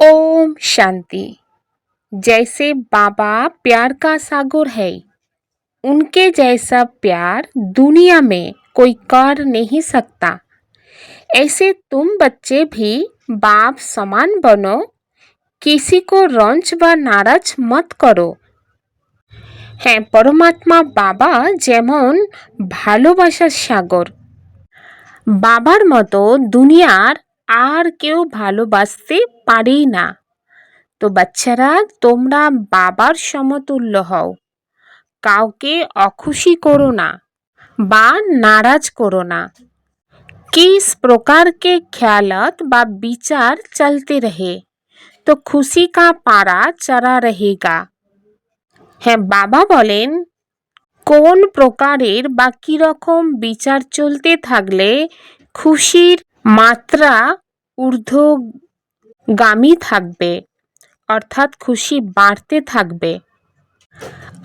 ओम शांति। जैसे बाबा प्यार का सागर है, उनके जैसा प्यार दुनिया में कोई कर नहीं सकता। ऐसे तुम बच्चे भी बाप समान बनो, किसी को रंज व नाराज मत करो। হ্যাঁ, পরমাত্মা বাবা যেমন ভালোবাসার সাগর, বাবার মতো দুনিয়ার আর কেউ ভালোবাসতে পারেই না। তো বাচ্চারা, তোমরা বাবার সমতুল্য হও, কাউকে অখুশি করো না বা नाराज करो ना। किस प्रकार के ख्यालत बा विचार चलते रहे तो खुशी का पारा चढ़ा रहेगा। হ্যাঁ, বাবা বলেন কোন প্রকারের বা কিরকম বিচার চলতে থাকলে খুশির মাত্রা ঊর্ধ্বগামী থাকবে, অর্থাৎ খুশি বাড়তে থাকবে।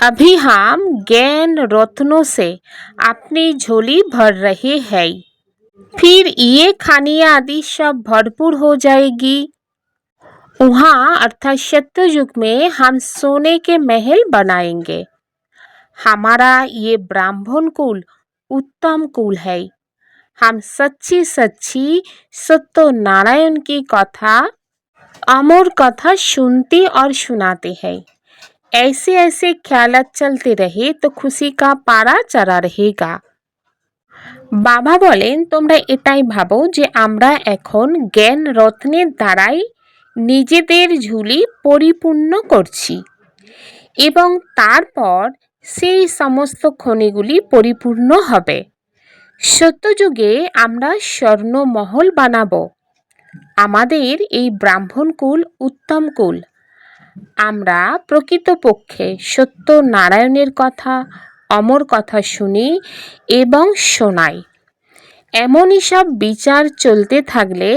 अभी हम ज्ञान रत्नों से अपनी झोली भर रहे हैं, फिर ये खानियाँ आदि सब भरपूर हो जाएगी। वहाँ अर्थात सत्य युग में हम सोने के महल बनाएंगे। हमारा ये ब्राह्मण कुल उत्तम कुल है। हम सच्ची सच्ची सत्य नारायण की कथा, अमर कथा सुनते और सुनाते हैं। ऐसे ऐसे ख्यालात चलते रहे तो खुशी का पारा चढ़ा रहेगा। বাবা বলেন তোমরা এটাই ভাবো যে আমরা এখন জ্ঞান রত্নের দ্বারাই নিজেদের ঝুলি পরিপূর্ণ করছি এবং তারপর সেই সমস্ত খনিগুলি পরিপূর্ণ হবে। সত্যযুগে আমরা স্বর্ণমহল বানাবো। আমাদের এই ব্রাহ্মণ কুল উত্তম কুল। আমরা প্রকৃতপক্ষে সত্য নারায়ণের কথা, অমর কথা শুনি এবং শোনাই। এমনই সব বিচার চলতে থাকলে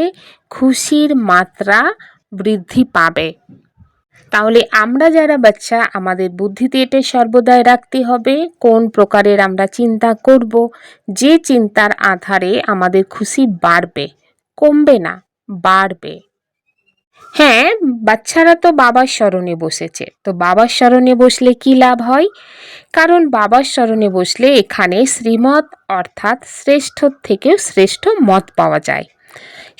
খুশির মাত্রা বৃদ্ধি পাবে। তাহলে আমরা যারা বাচ্চা, আমাদের বুদ্ধিতে এটা সর্বদাই রাখতে হবে কোন প্রকারের আমরা চিন্তা করব, যে চিন্তার আধারে আমাদের খুশি বাড়বে, কমবে না, বাড়বে। হ্যাঁ, বাচ্চারা তো বাবার স্মরণে বসেছে, তো বাবার স্মরণে বসলে কি লাভ হয়? কারণ বাবার স্মরণে বসলে এখানে শ্রীমত অর্থাৎ শ্রেষ্ঠ থেকেও শ্রেষ্ঠ মত পাওয়া যায়।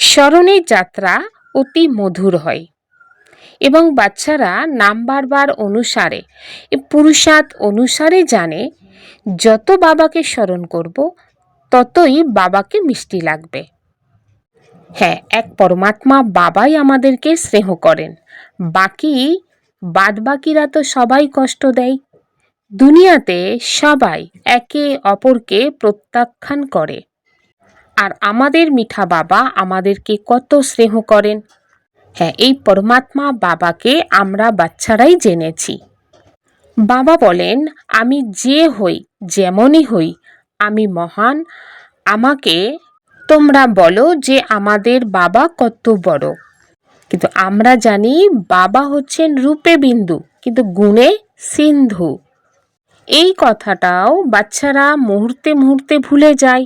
স্মরণের যাত্রা অতি মধুর হয় এবং বাচ্চারা নাম্বার অনুসারে, পুরুষার্থ অনুসারে জানে যত বাবাকে স্মরণ করব ততই বাবাকে মিষ্টি লাগবে। হ্যাঁ, এক পরমাত্মা বাবাই আমাদেরকে স্নেহ করেন, বাদবাকিরা তো সবাই কষ্ট দেয়। দুনিয়াতে সবাই একে অপরকে প্রত্যাখ্যান করে, আর আমাদের মিঠা বাবা আমাদেরকে কত স্নেহ করেন। হ্যাঁ, এই পরমাত্মা বাবাকে আমরা বাচ্চারাই জেনেছি। বাবা বলেন আমি যে হই, যেমনই হই, আমি মহান। আমাকে তোমরা বলো যে আমাদের বাবা কত বড়, কিন্তু আমরা জানি বাবা হচ্ছেন রূপে বিন্দু কিন্তু গুণে সিন্ধু। এই কথাটাও বাচ্চারা মুহূর্তে মুহূর্তে ভুলে যায়।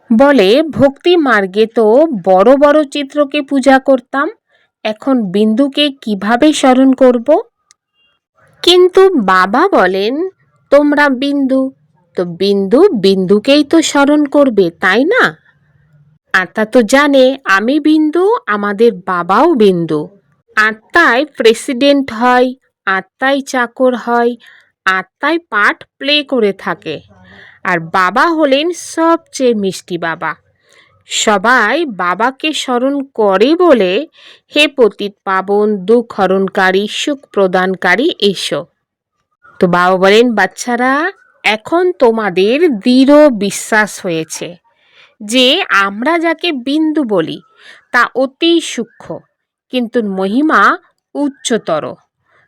বলে ভক্তি মার্গে তো বড় বড় চিত্রকে পূজা করতাম, এখন বিন্দুকে কিভাবে স্মরণ করব? কিন্তু বাবা বলেন তোমরা বিন্দু, তো বিন্দুকেই তো স্মরণ করবে, তাই না? আত্মা তো জানে আমি বিন্দু, আমাদের বাবাও বিন্দু। আত্মায় প্রেসিডেন্ট হয়, আত্মায় চাকর হয়, আত্মায় পার্ট প্লে করে থাকে, আর বাবা হলেন সবচেয়ে মিষ্টি বাবা। সবাই বাবাকে স্মরণ করে বলে হে পতিত পাবন, দুঃখ হরণকারী, সুখ প্রদানকারী এসো। তো বাবা বলেন বাচ্চারা, এখন তোমাদের দৃঢ় বিশ্বাস হয়েছে যে আমরা যাকে বিন্দু বলি তা অতি সূক্ষ্ম কিন্তু মহিমা উচ্চতর।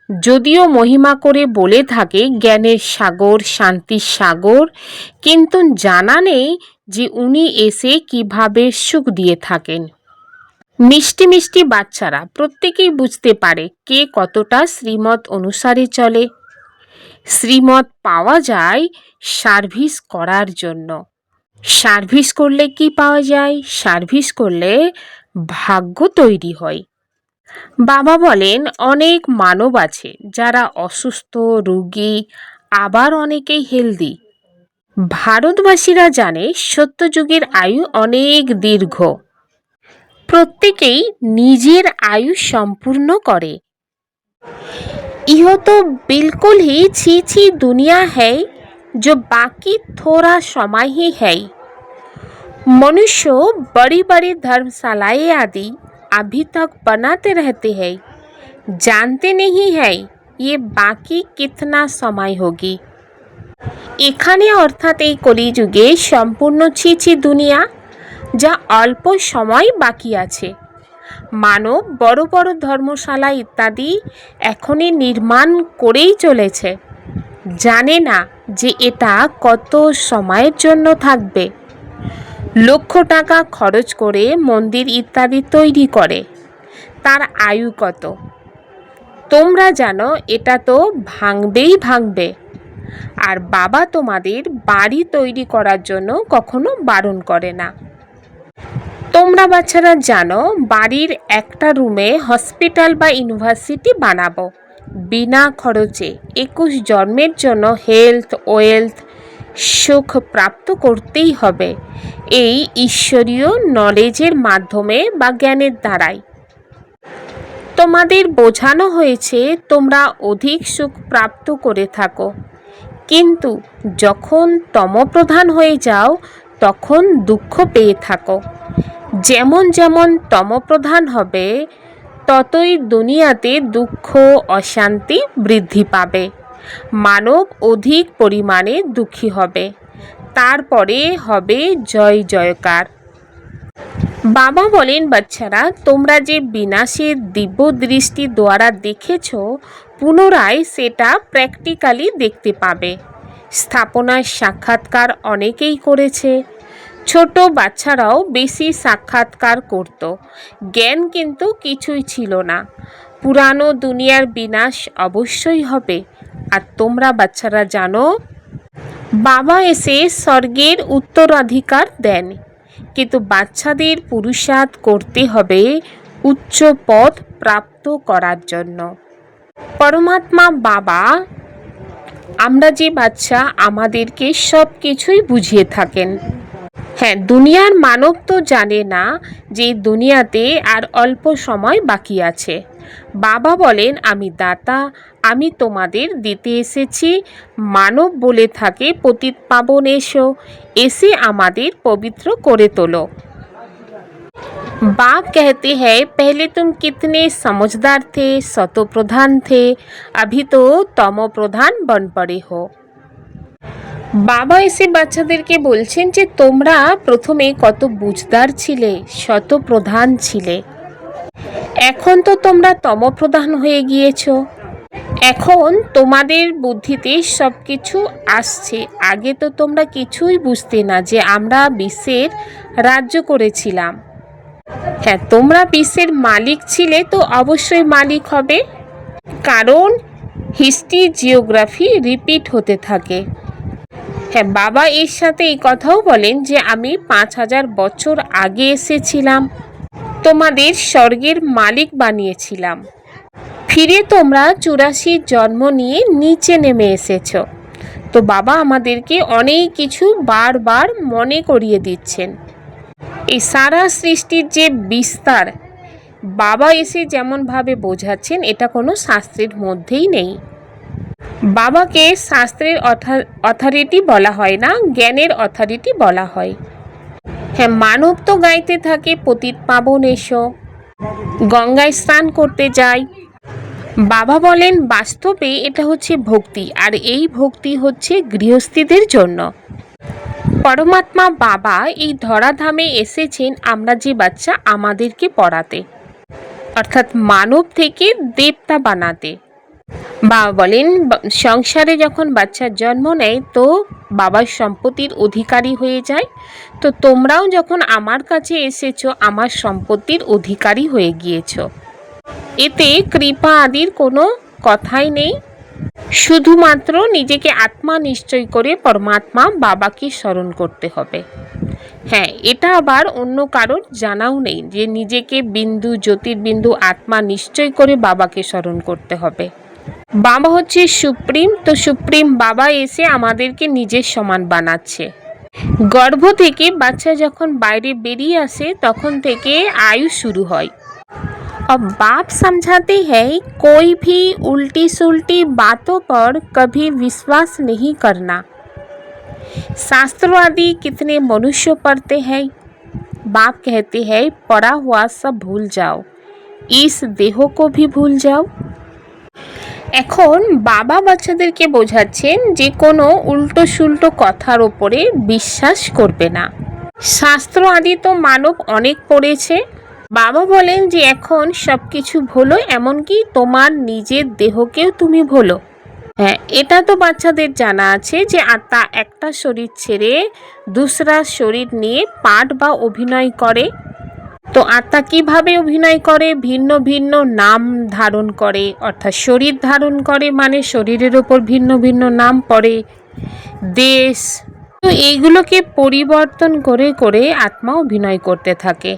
যদিও মহিমা করে বলে থাকে জ্ঞানের সাগর, শান্তির সাগর, কিন্তু জানা নেই যে উনি এসে কিভাবে সুখ দিয়ে থাকেন। মিষ্টি মিষ্টি বাচ্চারা প্রত্যেকেই বুঝতে পারে কে কতটা শ্রীমত অনুসারে চলে। শ্রীমত পাওয়া যায় সার্ভিস করার জন্য। সার্ভিস করলে কি পাওয়া যায়? সার্ভিস করলে ভাগ্য তৈরি হয়। বাবা বলেন অনেক মানব আছে যারা অসুস্থ, রোগী, আবার অনেকেই হেলদি। ভারতবাসীরা জানে সত্যযুগের আয়ু অনেক দীর্ঘ। প্রত্যেকেই নিজের আয়ু সম্পূর্ণ করে। यह तो बिल्कुल ही छी छी दुनिया है जो बाकी थोड़ा समय ही है। मनुष्य बड़ी बड़ी धर्मशालाएं आदि अभी तक बनाते रहते हैं, जानते नहीं है ये बाकी कितना समय होगी। এখানে অর্থাৎ এই কলিযুগে সম্পূর্ণ ছিছি দুনিয়া, যা অল্প সময় বাকি আছে। মানব বড় বড় ধর্মশালা ইত্যাদি এখনই নির্মাণ করেই চলেছে, জানে না যে এটা কত সময়ের জন্য থাকবে। লক্ষ টাকা খরচ করে মন্দির ইত্যাদি তৈরি করে, তার আয়ু কত? তোমরা জানো এটা তো ভাঙবেই ভাঙবে। আর বাবা তোমাদের বাড়ি তৈরি করার জন্য কখনো বারণ করে না। তোমরা বাচ্চারা জানো বাড়ির একটা রুমে হসপিটাল বা ইউনিভার্সিটি বানাবো বিনা খরচে। 21 জন্মের জন্য হেলথ ওয়েলথ সুখ প্রাপ্ত করতেই হবে এই ঈশ্বরীয় নলেজের মাধ্যমে বা জ্ঞানের দ্বারাই। তোমাদের বোঝানো হয়েছে তোমরা অধিক সুখ প্রাপ্ত করে থাকো, কিন্তু যখন তমপ্রধান হয়ে যাও তখন দুঃখ পেয়ে থাকো। যেমন যেমন তমপ্রধান হবে ততই দুনিয়াতে দুঃখ অশান্তি বৃদ্ধি পাবে, মানব অধিক পরিমাণে দুঃখী হবে, তারপরে হবে জয় জয়কার। বাবা বলেন বাচ্চারা, তোমরা যে বিনাশের দিব্য দৃষ্টি দ্বারা দেখেছ পুনরায় সেটা প্র্যাকটিক্যালি দেখতে পাবে। স্থাপনার সাক্ষাৎকার অনেকেই করেছে, ছোট বাচ্চারাও বেশি সাক্ষাৎকার করত, জ্ঞান কিন্তু কিছুই ছিল না। পুরানো দুনিয়ার বিনাশ অবশ্যই হবে। আর তোমরা বাচ্চারা জানো বাবা এসে স্বর্গের উত্তরাধিকার দেন, কিন্তু বাচ্চাদের পুরুষার্থ করতে হবে উচ্চ পদ প্রাপ্ত করার জন্য। পরমাত্মা বাবা, আমরা যে বাচ্চা, আমাদেরকে সব কিছুই বুঝিয়ে থাকেন। হ্যাঁ, দুনিয়ার মানব তো জানে না যে দুনিয়াতে আর অল্প সময় বাকি আছে। বাবা বলেন আমি দাতা, আমি তোমাদের দিতে এসেছি। মানব বলে থাকে পতিত পাবন এসো, এসে আমাদের পবিত্র করে তোলো। बाप कहते हैं पहले तुम कितने समझदार थे, सतोप्रधान थे, अभी तो तमोप्रधान बन पड़े हो। বাবা এসে বাচ্চাদেরকে বলছেন যে তোমরা প্রথমে কত বুঝদার ছিলে, শতপ্রধান ছিলে, এখন তো তোমরা তমপ্রধান হয়ে গিয়েছো। এখন তোমাদের বুদ্ধিতে সব কিছু আসছে, আগে তো তোমরা কিছুই বুঝতে না যে আমরা বিশ্বের রাজ্য করেছিলাম। হ্যাঁ, তোমরা বিশ্বের মালিক ছিলে তো অবশ্যই মালিক হবে, কারণ হিস্ট্রি জিওগ্রাফি রিপিট হতে থাকে। হ্যাঁ, বাবা এর সাথে এই কথাও বলেন যে আমি 5000 বছর আগে এসেছিলাম, তোমাদের স্বর্গের মালিক বানিয়েছিলাম, ফিরে তোমরা 84 জন্ম নিয়ে নিচে নেমে এসেছ। তো বাবা আমাদেরকে অনেক কিছু বারবার মনে করিয়ে দিচ্ছেন। এই সারা সৃষ্টির যে বিস্তার বাবা এসে যেমনভাবে বোঝাচ্ছেন, এটা কোনো শাস্ত্রের মধ্যেই নেই। বাবাকে শাস্ত্রের অথরিটি বলা হয় না, জ্ঞানের অথরিটি বলা হয়। হ্যাঁ, মানব তো গাইতে থাকে পতিত পাবন এসো, গঙ্গায় স্নান করতে যায়। বাবা বলেন বাস্তবে এটা হচ্ছে ভক্তি, আর এই ভক্তি হচ্ছে গৃহস্থীদের জন্য। পরমাত্মা বাবা এই ধরাধামে এসেছেন আমরা যে বাচ্চা, আমাদেরকে পড়াতে, অর্থাৎ মানব থেকে দেবতা বানাতে। বাবা বলেন সংসারে যখন বাচ্চার জন্ম নেয় তো বাবার সম্পত্তির অধিকারী হয়ে যায়, তো তোমরাও যখন আমার কাছে এসেছো আমার সম্পত্তির অধিকারী হয়ে গিয়েছো। এতে কৃপা আদির কোনো কথাই নেই, শুধুমাত্র নিজেকে আত্মা নিশ্চয় করে পরমাত্মা বাবাকে স্মরণ করতে হবে। হ্যাঁ, এটা আবার অন্য কারোর জানাও নেই যে নিজেকে বিন্দু জ্যোতির্বিন্দু আত্মা নিশ্চয় করে বাবাকে স্মরণ করতে হবে। বাবা হচ্ছে সুপ্রিম, তো সুপ্রিম বাবা এসে আমাদেরকে নিজের সমান বানাচ্ছে। গর্ভ থেকে বাচ্চা যখন বাইরে বেরিয়ে আসে তখন থেকে आयु शुरू হয়। अब बाप समझाते हैं कोई भी उल्टी सुल्टी बातों पर कभी विश्वास नहीं करना। शास्त्र आदि कितने मनुष्य पढ़ते हैं। बाप कहते हैं पढ़ा हुआ सब भूल जाओ, इस देह को भी भूल जाओ। এখন বাবা বাচ্চাদেরকে বোঝাচ্ছেন যে কোনো উল্টো সুল্টো কথার ওপরে বিশ্বাস করবে না। শাস্ত্র আদি তো মানব অনেক পড়েছে। বাবা বলেন যে এখন সব কিছু ভুলো, এমনকি তোমার নিজের দেহকেও তুমি ভুলো। হ্যাঁ, এটা তো বাচ্চাদের জানা আছে যে আত্মা একটা শরীর ছেড়ে দুসরা শরীর নিয়ে পাঠ বা অভিনয় করে। তো আত্মা কিভাবে অভিনয় করে? ভিন্ন ভিন্ন নাম ধারণ করে, অর্থাৎ শরীর ধারণ করে, মানে শরীরের ওপর ভিন্ন ভিন্ন নাম পড়ে, দেশ। তো এইগুলোকে পরিবর্তন করে করে আত্মা অভিনয় করতে থাকে।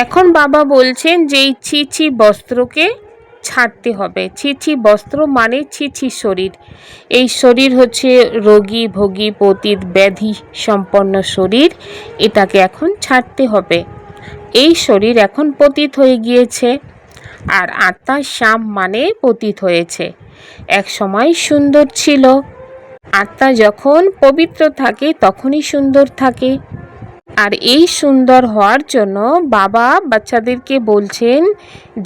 এখন বাবা বলছেন যে এই ছিছি বস্ত্রকে ছাড়তে হবে। ছিছি বস্ত্র মানে ছিছি শরীর। এই শরীর হচ্ছে রোগী ভোগী পতিত ব্যাধি সম্পন্ন শরীর, এটাকে এখন ছাড়তে হবে। এই শরীর এখন পতিত হয়ে গিয়েছে, আর আত্মা শ্যাম মানে পতিত হয়েছে। এক সময় সুন্দর ছিল। আত্মা যখন পবিত্র থাকে তখনই সুন্দর থাকে। আর এই সুন্দর হওয়ার জন্য বাবা বাচ্চাদেরকে বলছেন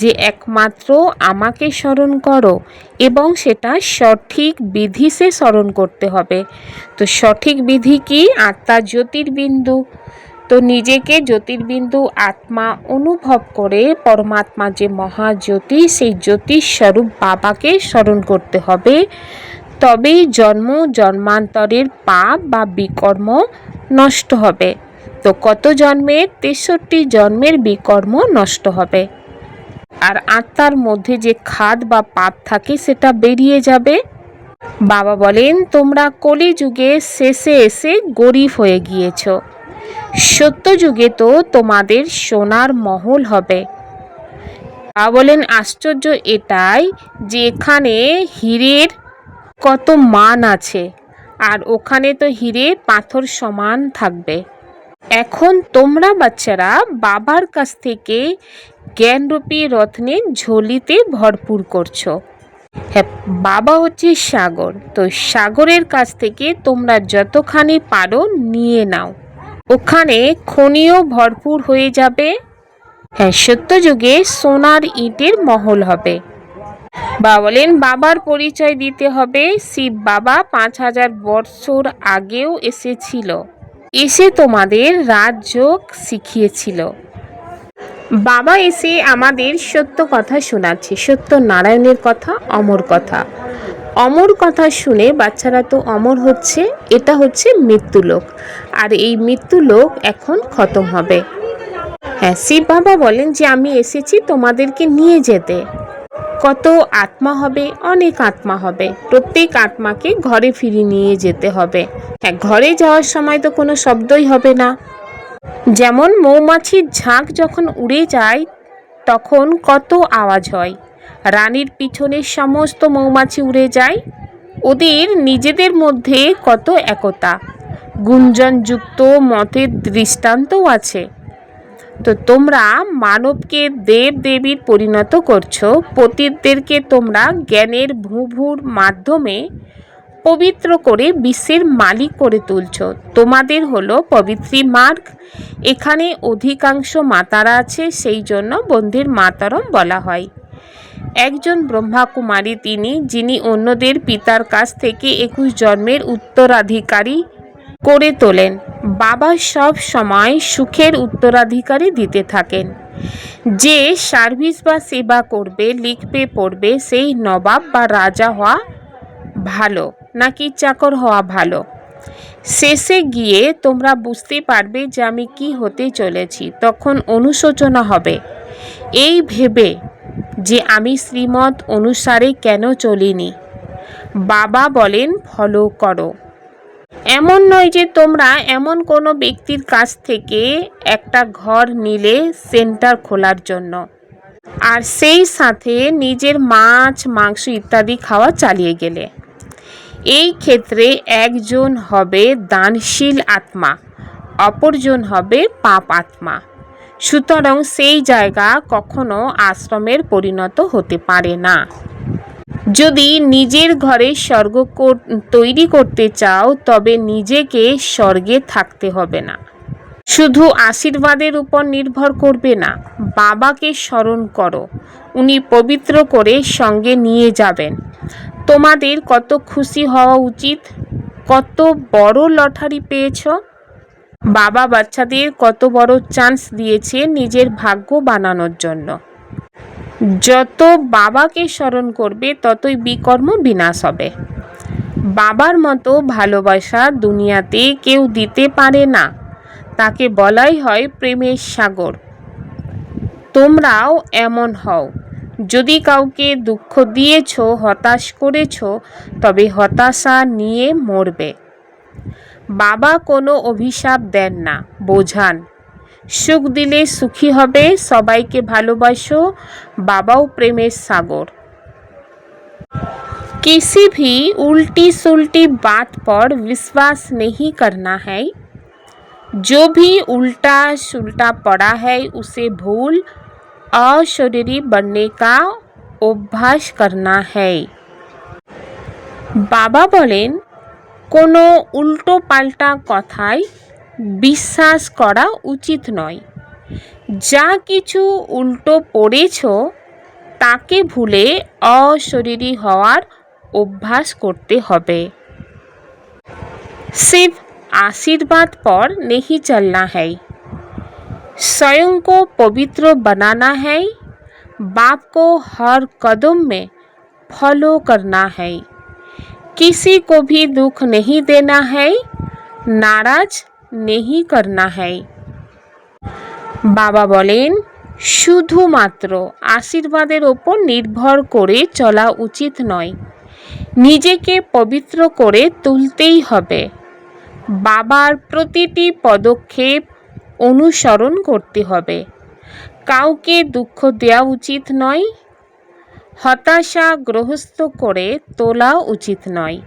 যে একমাত্র আমাকে স্মরণ করো, এবং সেটা সঠিক বিধিতে স্মরণ করতে হবে। তো সঠিক বিধি কি? আত্মা জ্যোতির্বিন্দু। তো নিজেকে জ্যোতির্বিন্দু আত্মা অনুভব করে পরমাত্মা যে মহাজ্যোতি, সেই জ্যোতির স্বরূপ বাবাকে স্মরণ করতে হবে। তবেই জন্ম জন্মান্তরের পাপ বা বিকর্ম নষ্ট হবে। তো কত জন্মের? 63 জন্মের বিকর্ম নষ্ট হবে। আর আত্মার মধ্যে যে খাদ বা পাপ থাকে সেটা বেরিয়ে যাবে। বাবা বলেন তোমরা কলিযুগে শেষে এসে গরিব হয়ে গিয়েছ। সত্য যুগে তো তোমাদের সোনার মহল হবে। বাবা বলেন আশ্চর্য এটাই যে এখানে হীরের কত মান আছে, আর ওখানে তো হীরে পাথর সমান থাকবে। এখন তোমরা বাচ্চারা বাবার কাছ থেকে জ্ঞানরূপী রত্নের ঝোলিতে ভরপুর করছো। হ্যাঁ, বাবা হচ্ছে সাগর। তো সাগরের কাছ থেকে তোমরা যতখানি পারো নিয়ে নাও, ওখানে খনিও ভরপুর হয়ে যাবে। হ্যাঁ, সত্যযুগে সোনার ইটের মহল হবে। বাবা বলেন বাবার পরিচয় দিতে হবে। শিব বাবা 5000 বছর আগেও এসেছিল, এসে তোমাদের রাজযোগ শিখিয়েছিল। বাবা এসে আমাদের সত্য কথা শোনাচ্ছে, সত্য নারায়ণের কথা, অমর কথা। অমর কথা শুনে বাচ্চারা তো অমর হচ্ছে। এটা হচ্ছে মৃত্যুলোক, আর এই মৃত্যুলোক এখন খতম হবে। হ্যাঁ, শিব বাবা বলেন যে আমি এসেছি তোমাদেরকে নিয়ে যেতে। কত আত্মা হবে? অনেক আত্মা হবে। প্রত্যেক আত্মাকে ঘরে ফিরিয়ে নিয়ে যেতে হবে। হ্যাঁ, ঘরে যাওয়ার সময় তো কোনো শব্দই হবে না। যেমন মৌমাছির ঝাঁক যখন উড়ে যায় তখন কত আওয়াজ হয়। রানীর পিছনে সমস্ত মৌমাছি উড়ে যায়। ওদের নিজেদের মধ্যে কত একতা, গুঞ্জনযুক্ত মতের দৃষ্টান্তও আছে। তো তোমরা মানবকে দেব দেবীর পরিণত করছো। পতিতদেরকে তোমরা জ্ঞানের ভূভূর মাধ্যমে পবিত্র করে বিশ্বের মালিক করে তুলছ। তোমাদের হলো পবিত্রী মার্গ। এখানে অধিকাংশ মাতারা আছে, সেই জন্য বন্দির মাতারম বলা হয়। একজন ব্রহ্মাকুমারী তিনি, যিনি অন্যদের পিতার কাছ থেকে 21 জন্মের উত্তরাধিকারী করে তোলেন। বাবা সব সময় সুখের উত্তরাধিকারী দিতে থাকেন। যে সার্ভিস বা সেবা করবে, লিখবে, পড়বে, সেই নবাব বা রাজা হওয়া ভালো নাকি চাকর হওয়া ভালো? শেষে গিয়ে তোমরা বুঝতে পারবে যে আমি কি হতে চলেছি। তখন অনুশোচনা হবে এই ভেবে যে আমি শ্রীমত অনুসারে কেন চলিনি। বাবা বলেন ফলো করো। এমন নয় যে তোমরা এমন কোনো ব্যক্তির কাছ থেকে একটা ঘর নিলে সেন্টার খোলার জন্য, আর সেই সাথে নিজের মাছ মাংস ইত্যাদি খাওয়া চালিয়ে গেলে। এই ক্ষেত্রে একজন হবে দানশীল আত্মা, অপরজন হবে পাপ আত্মা। সুতরাং সেই জায়গা কখনো আশ্রমের পরিণত হতে পারে না। যদি নিজের ঘরে স্বর্গ তৈরি করতে চাও, তবে নিজেকে স্বর্গে থাকতে হবে না। শুধু আশীর্বাদের উপর নির্ভর করবে না, বাবাকে স্মরণ করো, উনি পবিত্র করে সঙ্গে নিয়ে যাবেন। তোমাদের কত খুশি হওয়া উচিত, কত বড় লটারি পেয়েছ। বাবা বাচ্চাদের কত বড় চান্স দিয়েছে নিজের ভাগ্য বানানোর জন্য। যত বাবাকে স্মরণ করবে ততই বিকর্ম বিনাশ হবে। বাবার মতো ভালোবাসা দুনিয়াতে কেউ দিতে পারে না, তাকে বলাই হয় প্রেমের সাগর। তোমরাও এমন হও। যদি কাউকে দুঃখ দিয়েছ, হতাশ করেছ, তবে হতাশা নিয়ে মরবে। বাবা কোনো অভিশাপ দেন না, বোঝান। সুখ দিলে সুখী হবে, সবাইকে ভালোবাসো, বাবাও প্রেমের সাগর। किसी भी उल्टी सुल्टी बात पर विश्वास नहीं करना है। जो भी उल्टा सुल्टा पड़ा है उसे भूल अशरीरी बनने का অভ্যাস करना है। বাবা বলেন, কোনো উল্টো পাল্টা কথায় বিশ্বাস করা উচিত নয়। যা কিছু উল্টো পড়েছ তাকে ভুলে অশরীরী হওয়ার অভ্যাস করতে হবে। सिर्फ आशीर्वाद पर नहीं चलना है, स्वयं को पवित्र बनाना है, बाप को हर कदम में फॉलो करना है, किसी को भी दुख नहीं देना है, नाराज नहीं करना है। বাবা বলেন, শুধুমাত্র আশীর্বাদের ওপর নির্ভর করে চলা উচিত নয়, নিজেকে পবিত্র করে তুলতেই হবে। বাবার প্রতিটি পদক্ষেপ অনুসরণ করতে হবে। কাউকে দুঃখ দেওয়া উচিত নয়, হতাশা গ্রস্ত করে তোলা উচিত নয়।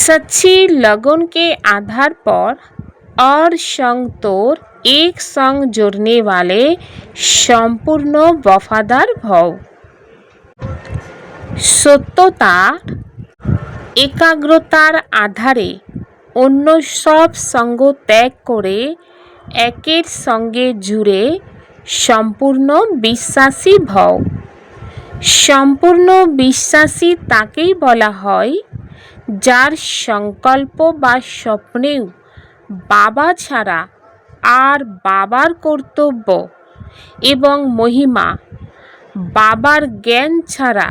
सच्ची लगन के आधार पर और संग तोर एक संग जोड़ने वाले সম্পূর্ণ वफादार भव। সত্যতার একাগ্রতার আধারে অন্য সব সঙ্গ ত্যাগ করে একের সঙ্গে জুড়ে সম্পূর্ণ বিশ্বাসী ভও। সম্পূর্ণ বিশ্বাসী তাকেই বলা হয় যার সংকল্প বা স্বপ্নেও বাবা ছাড়া আর বাবার কর্তব্য এবং মহিমা, বাবার জ্ঞান ছাড়া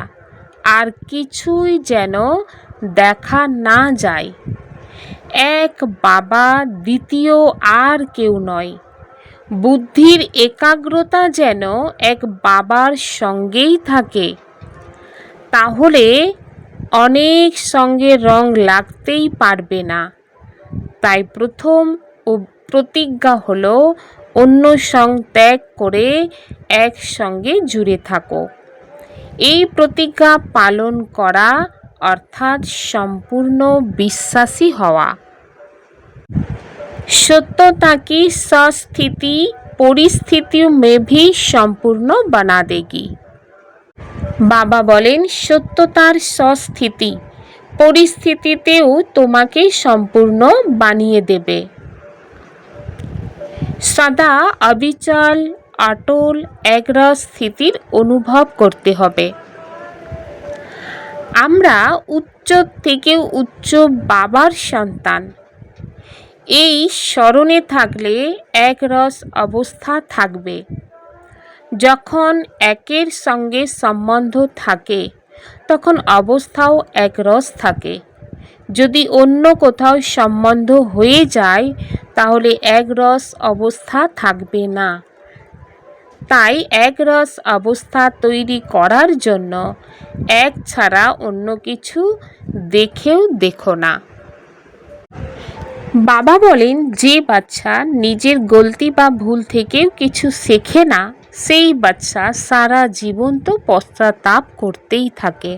আর কিছুই যেন দেখা না যায়। এক বাবা, দ্বিতীয় আর কেউ নয়। বুদ্ধির একাগ্রতা যেন এক বাবার সঙ্গেই থাকে, তাহলে অনেক সঙ্গে রং লাগতেই পারবে না। তাই প্রথম প্রতিজ্ঞা হলো অন্য সং ত্যাগ করে একসঙ্গে জুড়ে থাকো। এই প্রতিজ্ঞা পালন করা অর্থাৎ সম্পূর্ণ বিশ্বাসী হওয়া। सत्यता की स्थिति परिस्थितियों में भी संपूर्ण बना देगी। বাবা বলেন, সত্যতার স্থিতি পরিস্থিতিতেও তোমাকে সম্পূর্ণ বানিয়ে দেবে। সদা অবিচল অটল একরস স্থিতির অনুভব করতে হবে। আমরা উচ্চ থেকে উচ্চ বাবার সন্তান। এই স্মরণে থাকলে একরস অবস্থা থাকবে। যখন একের সঙ্গে সম্বন্ধ থাকে তখন অবস্থাও একরস থাকে। যদি অন্য কোথাও সম্বন্ধ হয়ে যায় তাহলে একরস অবস্থা থাকবে না। তাই একরস অবস্থা তৈরি করার জন্য এক ছাড়া অন্য কিছু দেখেও দেখো না। বাবা বলেন, যে বাচ্চা নিজের গলতি বা ভুল থেকেও কিছু শেখে না, সেই বাচ্চা সারা জীবন তো পশ্চাতাপ করতেই থাকে।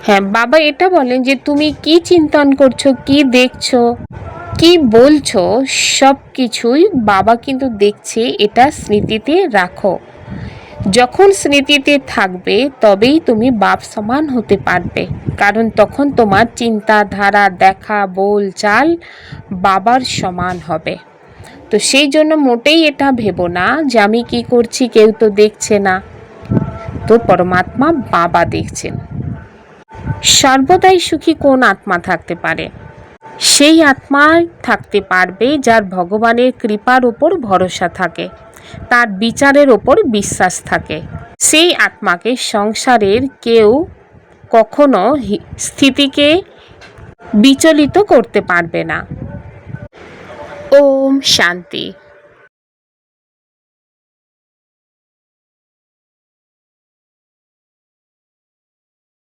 হ্যাঁ, বাবা এটা বলেন যে তুমি কি চিন্তন করছো, কি দেখছো, কি বলছো, সব কিছুই বাবা কিন্তু দেখছে, এটা স্মৃতিতে রাখো। যখন স্মৃতিতে থাকবে তবেই তুমি বাপ সমান হতে পারবে, কারণ তখন তোমার চিন্তাধারা, দেখা, বল, চাল বাবার সমান হবে। তো সেই জন্য মোটেই এটা ভেবো না যে আমি কি করছি কেউ তো দেখছে না, তো পরমাত্মা বাবা দেখছেন। সর্বদাই সুখী কোন আত্মা থাকতে পারে? সেই আত্মাই থাকতে পারবে যার ভগবানের কৃপার ওপর ভরসা থাকে, তার বিচারের ওপর বিশ্বাস থাকে। সেই আত্মাকে সংসারের কেউ কখনো স্থিতিকে বিচলিত করতে পারবে না। ওম শান্তি।